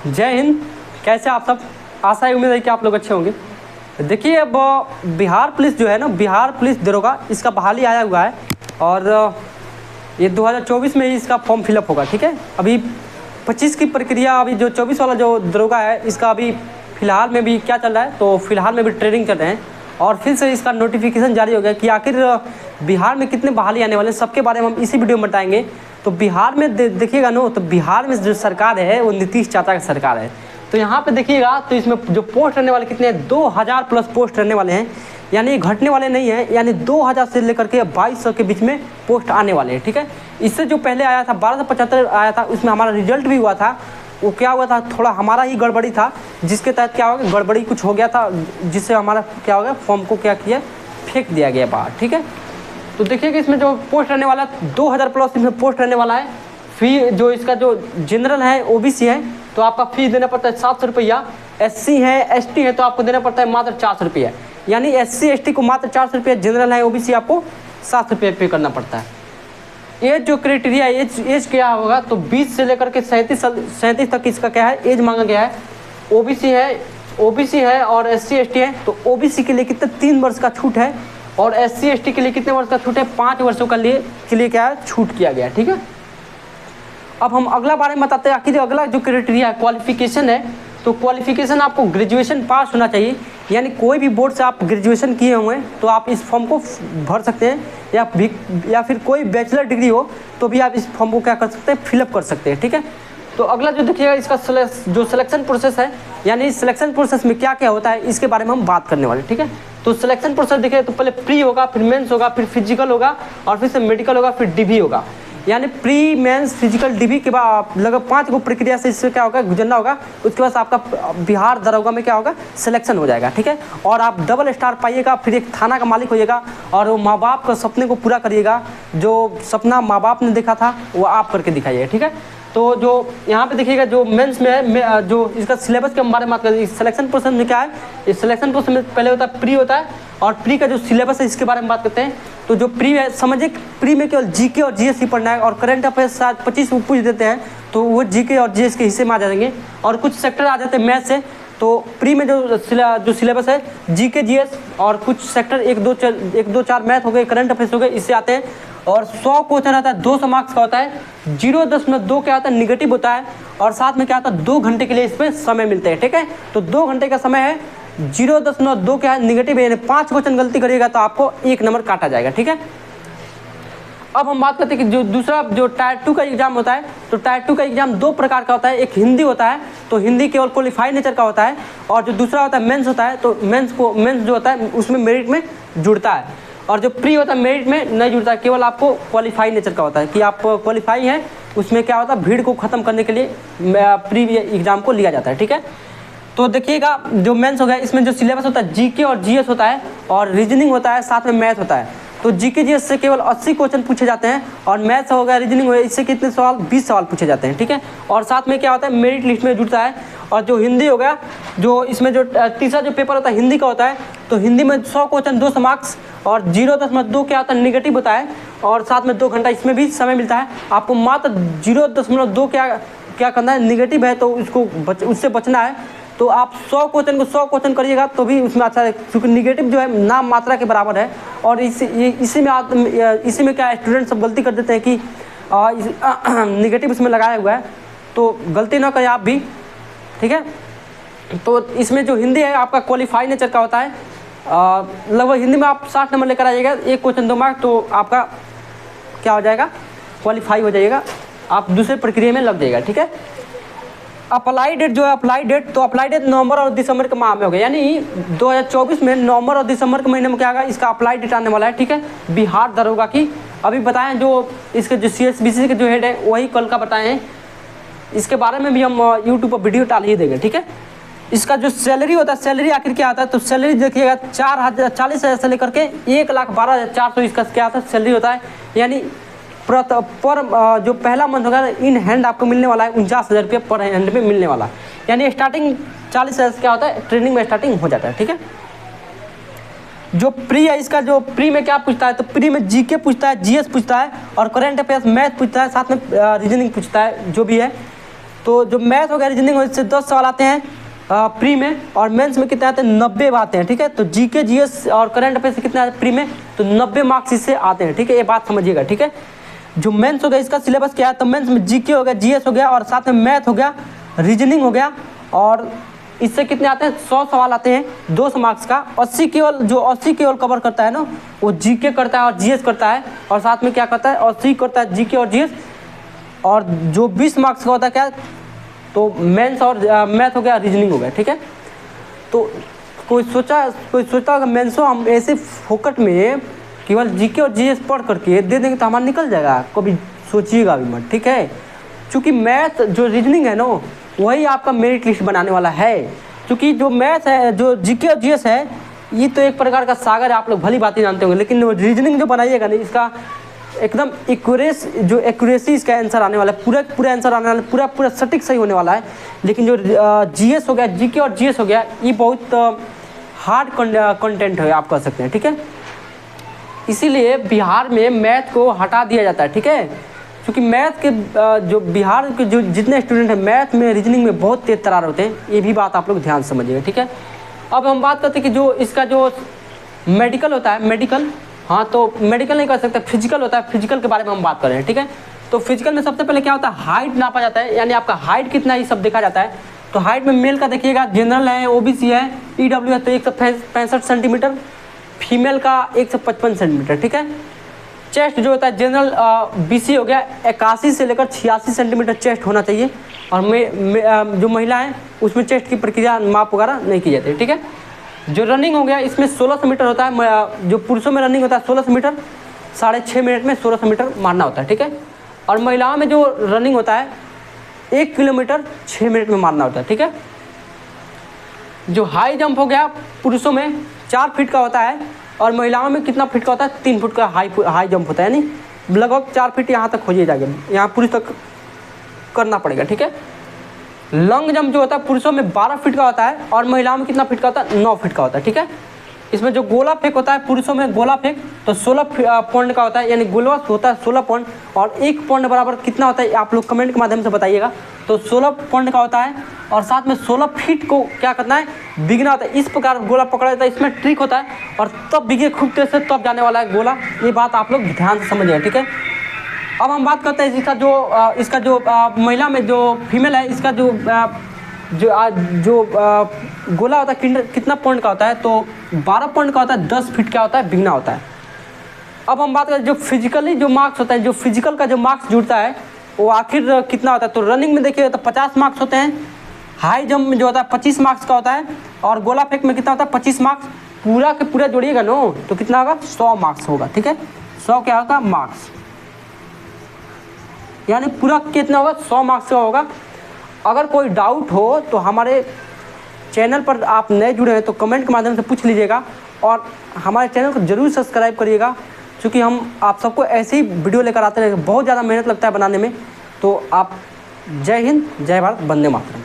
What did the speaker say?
जय हिंद। कैसे आप सब? आशा है उम्मीद है कि आप लोग अच्छे होंगे। देखिए, अब बिहार पुलिस जो है ना, बिहार पुलिस दरोगा, इसका बहाली आया हुआ है और ये 2024 में ही इसका फॉर्म फिलअप होगा। ठीक है, अभी 25 की प्रक्रिया, अभी जो 24 वाला जो दरोगा है इसका अभी फ़िलहाल में भी क्या चल रहा है, तो फिलहाल में भी ट्रेनिंग कर रहे हैं और फिर से इसका नोटिफिकेशन जारी हो गया कि आखिर बिहार में कितने बहाली आने वाले हैं, सबके बारे में हम इसी वीडियो में बताएंगे। तो बिहार में देखिएगा नो, तो बिहार में जो सरकार है वो नीतीश चाचा की सरकार है। तो यहाँ पे देखिएगा तो इसमें जो पोस्ट रहने वाले कितने हैं, 2000 प्लस पोस्ट रहने वाले हैं, यानी ये घटने वाले नहीं हैं, यानी 2000 से लेकर के 2200 के बीच में पोस्ट आने वाले हैं। ठीक है, इससे जो पहले आया था 1275 आया था, उसमें हमारा रिजल्ट भी हुआ था। वो क्या हुआ था, थोड़ा हमारा ही गड़बड़ी था, जिसके तहत क्या हो गया, गड़बड़ी कुछ हो गया था, जिससे हमारा क्या हो गया, फॉर्म को क्या किया, फेंक दिया गया बाहर। ठीक है, तो देखिएगा इसमें जो पोस्ट रहने वाला 2000 प्लस इसमें पोस्ट रहने वाला है। फी जो इसका जो जनरल है, ओबीसी है, तो आपका फीस देना पड़ता है 700 रुपया। एससी है, एसटी है, तो आपको देना पड़ता है मात्र 400 रुपया। यानी एससी एसटी को मात्र 400 रुपया, जनरल है ओबीसी आपको 700 रुपये पे करना पड़ता है। एज जो क्राइटेरिया, एज क्या होगा, तो 20 से लेकर के 37 तक इसका क्या है, एज मांगा गया है। ओबीसी है और एससी एसटी है, तो ओबीसी के लिए कितने 3 वर्ष का छूट है और एससी एसटी के लिए कितने वर्ष का छूट है, 5 वर्षों के लिए क्या है, छूट किया गया। ठीक है, अब हम अगला बारे में बताते हैं। आखिर अगला जो क्राइटेरिया है, क्वालिफिकेशन है, तो क्वालिफिकेशन आपको ग्रेजुएशन पास होना चाहिए, यानी कोई भी बोर्ड से आप ग्रेजुएशन किए हुए हैं तो आप इस फॉर्म को भर सकते हैं, या फिर कोई बैचलर डिग्री हो तो भी आप इस फॉर्म को क्या कर सकते हैं, फिलअप कर सकते हैं। ठीक है, तो अगला जो देखिएगा इसका जो सिलेक्शन प्रोसेस है, यानी सिलेक्शन प्रोसेस में क्या क्या होता है, इसके बारे में हम बात करने वाले। ठीक है, तो सिलेक्शन प्रोसेस देखिए, तो पहले प्री होगा, फिर मेंस होगा, फिर फिजिकल होगा और फिर से मेडिकल होगा, फिर डीबी होगा। यानी प्री, मेंस, फिजिकल, डीबी के बाद लगभग 5 को प्रक्रिया से इससे क्या होगा, गुजरना होगा। उसके बाद आपका बिहार दरोगा में क्या होगा, सिलेक्शन हो जाएगा। ठीक है, और आप डबल स्टार पाइएगा, फिर एक थाना का मालिक होइएगा और वो माँ बाप का सपने को पूरा करिएगा। जो सपना माँ बाप ने देखा था वो आप करके दिखाइएगा। ठीक है, तो जो यहाँ पे देखिएगा जो मेंस में है, जो इसका सिलेबस के बारे में बात करें, सिलेक्शन प्रोसेस में क्या है, इस सिलेक्शन प्रोसेस में पहले होता है प्री होता है, और प्री का जो सिलेबस है इसके बारे में बात करते हैं। तो जो प्री है, समझिए प्री में केवल जीके और जीएस ही पढ़ना है और करंट अफेयर्स 25 पूछ देते हैं, तो वो जीके और जीएस के हिस्से में आ जाएंगे और कुछ सेक्टर आ जाते हैं मैथ से। तो प्री में जो सिलेबस है, जीके जीएस और कुछ सेक्टर 1 2 4 मैथ हो गए, करंट अफेयर्स हो गए, इससे आते हैं। और 100 क्वेश्चन आता है, 200 मार्क्स का होता है। 0.2 क्या होता है, निगेटिव होता है और साथ में क्या होता है, 2 घंटे के लिए इसमें समय मिलते हैं। ठीक है, तो 2 घंटे का समय है। 0.2 क्या है, निगेटिव है, यानी 5 क्वेश्चन गलती करिएगा तो आपको 1 नंबर काटा जाएगा। ठीक है, अब हम बात करते हैं कि जो दूसरा जो टायर 2 का एग्जाम होता है, तो टायर 2 का एग्जाम 2 प्रकार का होता है। एक हिंदी होता है, तो हिंदी केवल क्वालिफाई नेचर का होता है, और जो दूसरा होता है मेंस होता है, तो मेंस जो होता है उसमें मेरिट में जुड़ता है, और जो प्री होता है मेरिट में नहीं जुड़ता है, केवल आपको क्वालिफाई नेचर का होता है कि आप क्वालिफाई हैं। उसमें क्या होता है, भीड़ को ख़त्म करने के लिए प्री एग्जाम को लिया जाता है। ठीक है, तो देखिएगा जो मेंस हो गया, इसमें जो सिलेबस होता है जीके और जीएस होता है और रीजनिंग होता है, साथ में मैथ होता है। तो जीके जीएस से केवल 80 क्वेश्चन पूछे जाते हैं और मैथ्स हो गया, रीजनिंग हो गया, इससे कितने सवाल, 20 सवाल पूछे जाते हैं। ठीक है, और साथ में क्या होता है, मेरिट लिस्ट में जुड़ता है। और जो हिंदी हो गया, जो इसमें जो तीसरा जो पेपर होता है हिंदी का होता है, तो हिंदी में 100 क्वेश्चन 200 मार्क्स और 0.2 क्या होता है, निगेटिव होता है और साथ में 2 घंटा इसमें भी समय मिलता है। आपको मात्र 0.2 क्या करना है, निगेटिव है तो उससे बचना है। तो आप 100 क्वेश्चन को 100 क्वेश्चन करिएगा तो भी उसमें अच्छा है, क्योंकि निगेटिव जो है नाम मात्रा के बराबर है। और इसी में क्या स्टूडेंट सब गलती कर देते हैं कि निगेटिव इसमें लगाया हुआ है, तो गलती ना करें आप भी। ठीक है, तो इसमें जो हिंदी है आपका क्वालिफाई नेचर का होता है। लगभग हिंदी में आप 60 नंबर लेकर आइएगा, 1 क्वेश्चन 2 मार्क, तो आपका क्या हो जाएगा, क्वालिफाई हो जाइएगा, आप दूसरे प्रक्रिया में लग जाएगा। ठीक है, अप्लाई डेट जो है, अप्लाई डेट नवंबर और दिसंबर के माह में हो गया, यानी 2024 में नवंबर और दिसंबर के महीने में क्या होगा, इसका अप्लाई डेट आने वाला है। ठीक है, बिहार दरोगा की अभी बताएं, जो इसके जो CSBC के जो हेड है वही कल का बताएं हैं। इसके बारे में भी हम यूट्यूब पर वीडियो डाल ही देंगे। ठीक है, इसका जो सैलरी होता है, सैलरी आखिर क्या आता है, तो सैलरी देखिएगा 40,000 से लेकर के 1,12,400 इसका क्या आता है, सैलरी होता है। यानी पर जो पहला मंथ होगा इन हैंड आपको मिलने वाला है 49,000 रुपये पर हैंड में मिलने वाला है। यानी स्टार्टिंग 40,000 से क्या होता है, ट्रेनिंग में स्टार्टिंग हो जाता है। ठीक है, जो प्री है, इसका जो प्री में क्या पूछता है, तो प्री में जीके पूछता है, जीएस पूछता है और करंट अफेयर्स मैथ पूछता है, साथ में रीजनिंग पूछता है, जो भी है। तो जो मैथ वगैरह रीजनिंग इससे 10 सवाल आते हैं प्री में, और मेंस में कितने आते हैं 90 आते हैं, ठीक है। तो जीके जीएस और करंट अफेयर से कितने आते हैं प्री में, तो 90 मार्क्स इससे आते हैं, ठीक है। ये बात समझिएगा, ठीक है। जो मेंस हो गया इसका सिलेबस क्या है, तो मेंस में जीके हो गया, जीएस हो गया, और साथ में मैथ हो गया, रीजनिंग हो गया, और इससे कितने आते हैं 100 सवाल आते हैं 200 मार्क्स का। 80 केवल कवर करता है ना, वो जीके करता है और जीएस करता है, और साथ में क्या करता है 80 करता है जीके और जीएस, और जो 20 मार्क्स का होता है क्या, तो मेंस और मैथ हो गया, रीजनिंग हो गया, ठीक है। तो कोई सोचता होगा मेंसो हम ऐसे फोकट में केवल जीके और जीएस पढ़ करके दे देंगे तो हमारा निकल जाएगा, कभी सोचिएगा भी मत, ठीक है। क्योंकि मैथ जो रीजनिंग है ना वही आपका मेरिट लिस्ट बनाने वाला है। क्योंकि जो मैथ है, जो जीके और जीएस है, ये तो एक प्रकार का सागर है, आप लोग भली बातें जानते होंगे, लेकिन रीजनिंग जो बनाइएगा ना इसका एकदम एक्यूरेसी इसका आंसर आने वाला है, पूरा आंसर आने वाला है, पूरा सटीक सही होने वाला है। लेकिन जो जीएस हो गया, जीके और जीएस हो गया, ये बहुत हार्ड कंटेंट है आप कह सकते हैं, ठीक है। इसीलिए बिहार में मैथ को हटा दिया जाता है, ठीक है। क्योंकि मैथ के जो बिहार के जो जितने स्टूडेंट हैं मैथ में रीजनिंग में बहुत तेज तरार होते हैं, ये भी बात आप लोग ध्यान से समझिएगा, ठीक है। अब हम बात करते हैं कि जो इसका जो मेडिकल होता है, मेडिकल, हाँ तो मेडिकल नहीं कर सकते, फिजिकल होता है, फिजिकल के बारे में हम बात कर रहे हैं, ठीक है। तो फिजिकल में सबसे पहले क्या होता है, हाइट नापा जाता है, यानी आपका हाइट कितना है ये सब देखा जाता है। तो हाइट में मेल का देखिएगा, जनरल है, ओबीसी है, ईडब्ल्यू है, तो 165 सेंटीमीटर, फीमेल का 155 सेंटीमीटर, ठीक है। चेस्ट जो होता है जनरल बीसी हो गया, 81 से लेकर 86 सेंटीमीटर चेस्ट होना चाहिए, और जो महिला है उसमें चेस्ट की प्रक्रिया माप वगैरह नहीं की जाती है, ठीक है। जो रनिंग हो गया इसमें 1600 मीटर होता है, जो पुरुषों में रनिंग होता है 1600 मीटर, 6.5 मिनट में 1600 मीटर मारना होता है, ठीक है। और महिलाओं में जो रनिंग होता है 1 किलोमीटर 6 मिनट में मारना होता है, ठीक है। जो हाई जंप हो गया पुरुषों में 4 फीट का होता है, और महिलाओं में कितना फीट का होता है 3 फुट का हाई जंप होता है, यानी लगभग 4 फीट यहाँ तक हो जाएगा, यहाँ पुरुष तक करना पड़ेगा, ठीक है। लॉन्ग जंप जो होता है पुरुषों में 12 फीट का होता है, और महिलाओं में कितना फीट का होता है 9 फीट का होता है, ठीक है। इसमें जो गोला फेंक होता है पुरुषों में गोला फेंक तो 16 पॉइंट का होता है, यानी गोला होता है 16 पॉइंट, और 1 पॉइंट बराबर कितना होता है आप लोग कमेंट के माध्यम से बताइएगा। तो 16 पॉइंट का होता है, और साथ में 16 फीट को क्या करना है बिगना होता है, इस प्रकार गोला पकड़ा जाता है, इसमें ट्रिक होता है, और तब बिगे खूब तेज से तब जाने वाला है गोला, ये बात आप लोग ध्यान से समझिए, ठीक है। अब हम बात करते हैं इसका जो महिला में जो फीमेल है, इसका जो गोला होता है कितना पॉइंट का होता है, तो 12 पॉइंट का होता है, 10 फीट का होता है, बिगना होता है। अब हम बात करें जो फिजिकली जो मार्क्स होता है, जो फिजिकल का जो मार्क्स जुड़ता है वो आखिर कितना होता है, तो रनिंग में देखिए तो 50 मार्क्स होते हैं, हाई जंप में जो होता है 25 मार्क्स का होता है, और गोला फेंक में कितना होता है 25 मार्क्स, पूरा के पूरा जोड़िएगा नो तो कितना होगा 100 मार्क्स होगा, ठीक है। 100 क्या होगा मार्क्स, यानी पूरा कितना होगा 100 मार्क्स का होगा। अगर कोई डाउट हो तो हमारे चैनल पर आप नए जुड़े हैं तो कमेंट के माध्यम से पूछ लीजिएगा, और हमारे चैनल को जरूर सब्सक्राइब करिएगा, क्योंकि हम आप सबको ऐसे ही वीडियो लेकर आते रहेंगे, बहुत ज़्यादा मेहनत लगता है बनाने में। तो आप जय हिंद, जय भारत, वंदे मातरम।